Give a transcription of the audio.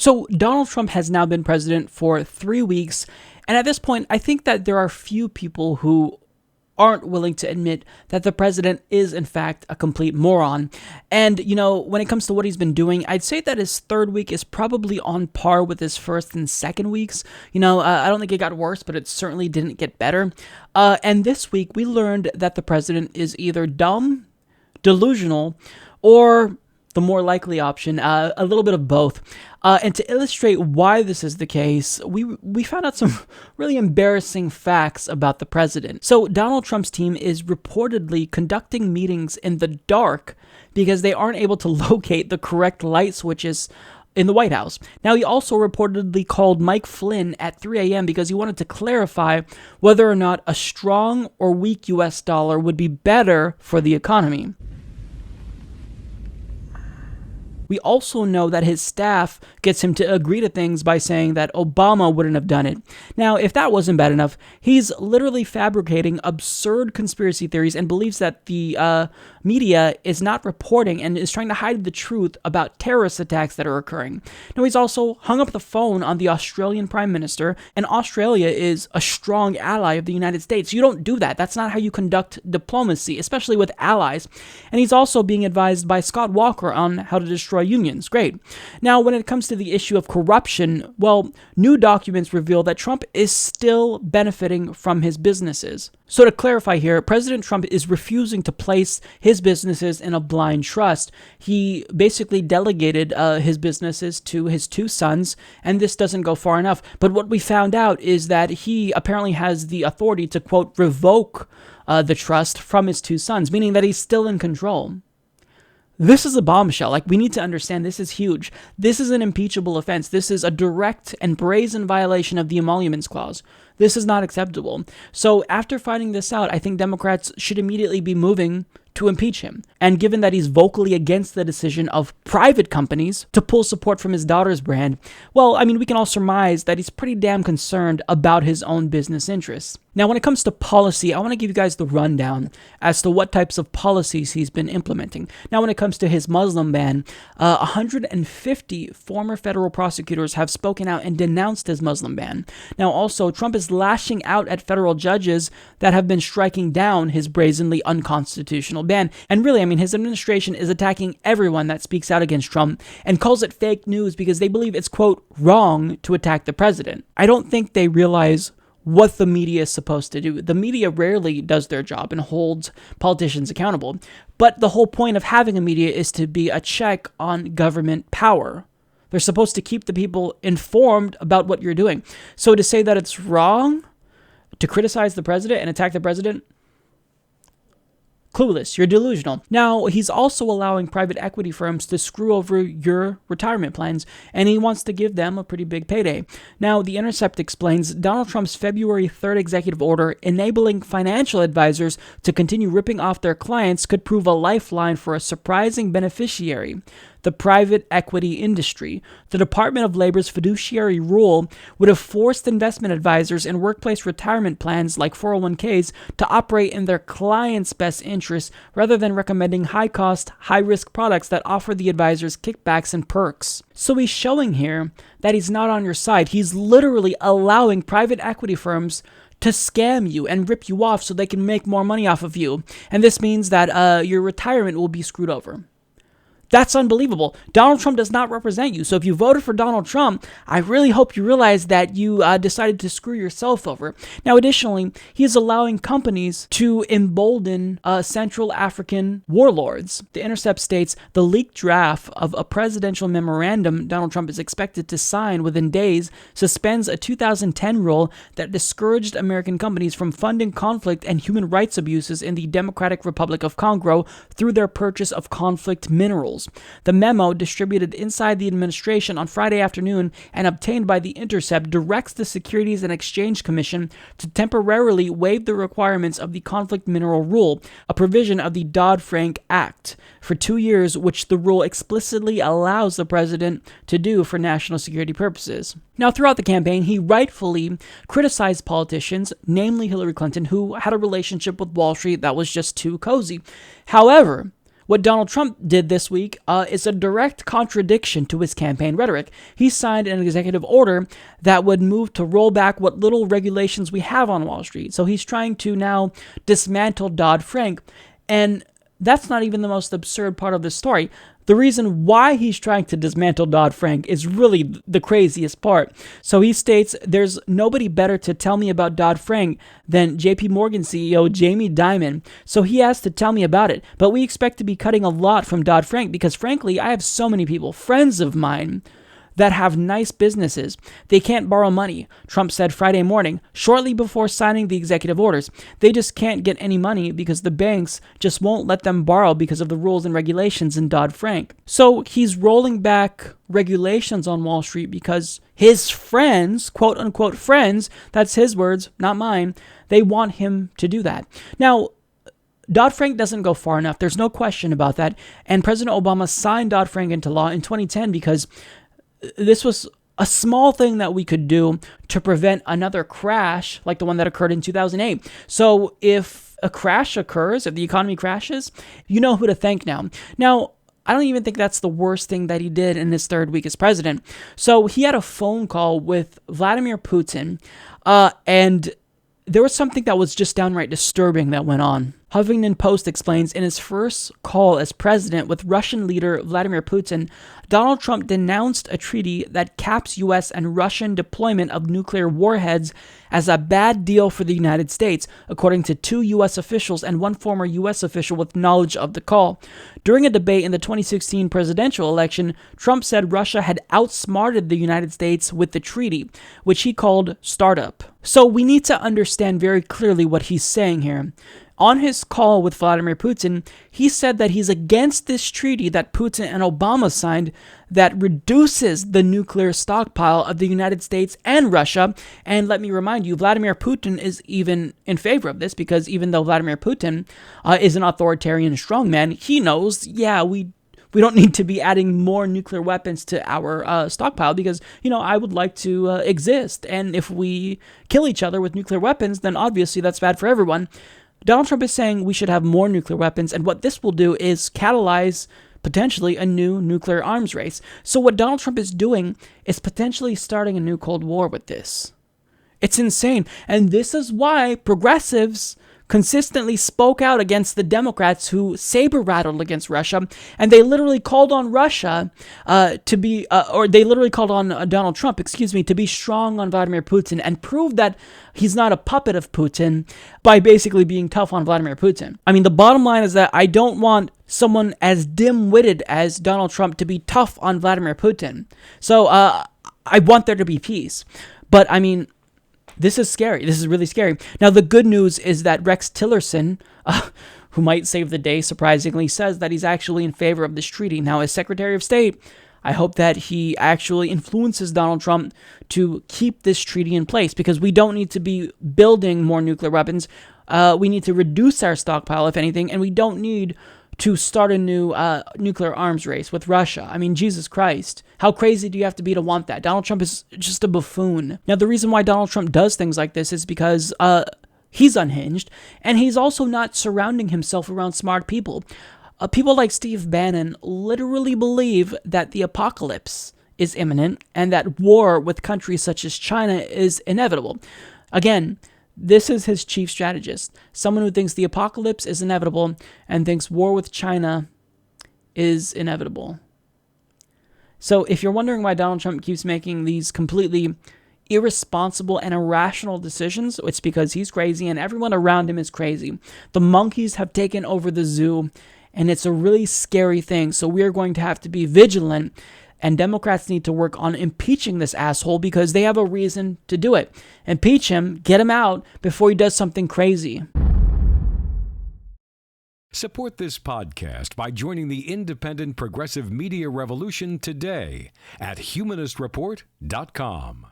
So Donald Trump has now been president for 3 weeks, and at this point, I think that there are few people who aren't willing to admit that the president is, in fact, a complete moron. And, when it comes to what he's been doing, I'd say that his third week is probably on par with his first and second weeks. I don't think it got worse, but it certainly didn't get better. And this week, we learned that the president is either dumb, delusional, or the more likely option, a little bit of both. And to illustrate why this is the case, we found out some really embarrassing facts about the president. So Donald Trump's team is reportedly conducting meetings in the dark because they aren't able to locate the correct light switches in the White House. Now, he also reportedly called Mike Flynn at 3 a.m. because he wanted to clarify whether or not a strong or weak U.S. dollar would be better for the economy. We also know that his staff gets him to agree to things by saying that Obama wouldn't have done it. Now, if that wasn't bad enough, he's literally fabricating absurd conspiracy theories and believes that the media is not reporting and is trying to hide the truth about terrorist attacks that are occurring. Now, he's also hung up the phone on the Australian Prime Minister, and Australia is a strong ally of the United States. You don't do that. That's not how you conduct diplomacy, especially with allies. And he's also being advised by Scott Walker on how to destroy unions. Great. Now, when it comes to the issue of corruption, well, new documents reveal that Trump is still benefiting from his businesses. So to clarify here, President Trump is refusing to place his businesses in a blind trust. He basically delegated his businesses to his two sons, and this doesn't go far enough. But what we found out is that he apparently has the authority to, quote, revoke the trust from his two sons, meaning that he's still in control. This is a bombshell. We need to understand this is huge. This is an impeachable offense. This is a direct and brazen violation of the Emoluments Clause. This is not acceptable. So after finding this out, I think Democrats should immediately be moving to impeach him. And given that he's vocally against the decision of private companies to pull support from his daughter's brand, well, we can all surmise that he's pretty damn concerned about his own business interests. Now, when it comes to policy, I want to give you guys the rundown as to what types of policies he's been implementing. Now, when it comes to his Muslim ban, 150 former federal prosecutors have spoken out and denounced his Muslim ban. Now, also, Trump is lashing out at federal judges that have been striking down his brazenly unconstitutional ban. And really, his administration is attacking everyone that speaks out against Trump and calls it fake news because they believe it's, quote, wrong to attack the president. I don't think they realize what the media is supposed to do. The media rarely does their job and holds politicians accountable. But the whole point of having a media is to be a check on government power. They're supposed to keep the people informed about what you're doing. So to say that it's wrong to criticize the president and attack the president, clueless, you're delusional. Now, he's also allowing private equity firms to screw over your retirement plans, and he wants to give them a pretty big payday. Now, The Intercept explains Donald Trump's February 3rd executive order enabling financial advisors to continue ripping off their clients could prove a lifeline for a surprising beneficiary: the private equity industry. The Department of Labor's fiduciary rule would have forced investment advisors in workplace retirement plans like 401ks to operate in their clients' best interests rather than recommending high-cost, high-risk products that offer the advisors kickbacks and perks. So he's showing here that he's not on your side. He's literally allowing private equity firms to scam you and rip you off so they can make more money off of you. And this means that your retirement will be screwed over. That's unbelievable. Donald Trump does not represent you. So if you voted for Donald Trump, I really hope you realize that you decided to screw yourself over. Now, additionally, he is allowing companies to embolden Central African warlords. The Intercept states the leaked draft of a presidential memorandum Donald Trump is expected to sign within days suspends a 2010 rule that discouraged American companies from funding conflict and human rights abuses in the Democratic Republic of Congo through their purchase of conflict minerals. The memo, distributed inside the administration on Friday afternoon and obtained by The Intercept, directs the Securities and Exchange Commission to temporarily waive the requirements of the conflict mineral rule, a provision of the DoddFrank Act, for 2 years, which the rule explicitly allows the president to do for national security purposes. Now, throughout the campaign, he rightfully criticized politicians, namely Hillary Clinton, who had a relationship with Wall Street that was just too cozy. However, What Donald Trump did this week is a direct contradiction to his campaign rhetoric. He signed an executive order that would move to roll back what little regulations we have on Wall Street. So he's trying to now dismantle Dodd-Frank. And that's not even the most absurd part of the story. The reason why he's trying to dismantle Dodd-Frank is really the craziest part. So he states, there's nobody better to tell me about Dodd-Frank than JP Morgan CEO Jamie Dimon. So he has to tell me about it. But we expect to be cutting a lot from Dodd-Frank because frankly, I have so many people, friends of mine, that have nice businesses. They can't borrow money, Trump said Friday morning, shortly before signing the executive orders. They just can't get any money because the banks just won't let them borrow because of the rules and regulations in Dodd-Frank. So he's rolling back regulations on Wall Street because his friends, quote unquote friends, that's his words, not mine, they want him to do that. Now, Dodd-Frank doesn't go far enough. There's no question about that. And President Obama signed Dodd-Frank into law in 2010 because this was a small thing that we could do to prevent another crash like the one that occurred in 2008. So if a crash occurs, if the economy crashes, you know who to thank now. Now, I don't even think that's the worst thing that he did in his third week as president. So he had a phone call with Vladimir Putin, and there was something that was just downright disturbing that went on. Huffington Post explains, in his first call as president with Russian leader Vladimir Putin, Donald Trump denounced a treaty that caps U.S. and Russian deployment of nuclear warheads as a bad deal for the United States, according to 2 U.S. officials and 1 former U.S. official with knowledge of the call. During a debate in the 2016 presidential election, Trump said Russia had outsmarted the United States with the treaty, which he called startup. So we need to understand very clearly what he's saying here. On his call with Vladimir Putin, he said that he's against this treaty that Putin and Obama signed that reduces the nuclear stockpile of the United States and Russia. And let me remind you, Vladimir Putin is even in favor of this because even though Vladimir Putin is an authoritarian strongman, he knows, we don't need to be adding more nuclear weapons to our stockpile because, I would like to exist. And if we kill each other with nuclear weapons, then obviously that's bad for everyone. Donald Trump is saying we should have more nuclear weapons, and what this will do is catalyze potentially a new nuclear arms race. So what Donald Trump is doing is potentially starting a new Cold War with this. It's insane. And this is why progressives consistently spoke out against the Democrats who saber-rattled against Russia, and they literally called on Russia they literally called on Donald Trump, to be strong on Vladimir Putin and prove that he's not a puppet of Putin by basically being tough on Vladimir Putin. I mean, the bottom line is that I don't want someone as dim-witted as Donald Trump to be tough on Vladimir Putin. So I want there to be peace. But I mean, this is scary. This is really scary. Now, the good news is that Rex Tillerson, who might save the day, surprisingly, says that he's actually in favor of this treaty. Now, as Secretary of State, I hope that he actually influences Donald Trump to keep this treaty in place because we don't need to be building more nuclear weapons. We need to reduce our stockpile, if anything, and we don't need to start a new nuclear arms race with Russia. I mean, Jesus Christ. How crazy do you have to be to want that? Donald Trump is just a buffoon. Now, the reason why Donald Trump does things like this is because he's unhinged, and he's also not surrounding himself around smart people. People like Steve Bannon literally believe that the apocalypse is imminent and that war with countries such as China is inevitable. Again, this is his chief strategist, someone who thinks the apocalypse is inevitable and thinks war with China is inevitable. So if you're wondering why Donald Trump keeps making these completely irresponsible and irrational decisions, it's because he's crazy and everyone around him is crazy. The monkeys have taken over the zoo, and it's a really scary thing. So we're going to have to be vigilant, and Democrats need to work on impeaching this asshole because they have a reason to do it. Impeach him, get him out before he does something crazy. Support this podcast by joining the independent progressive media revolution today at humanistreport.com.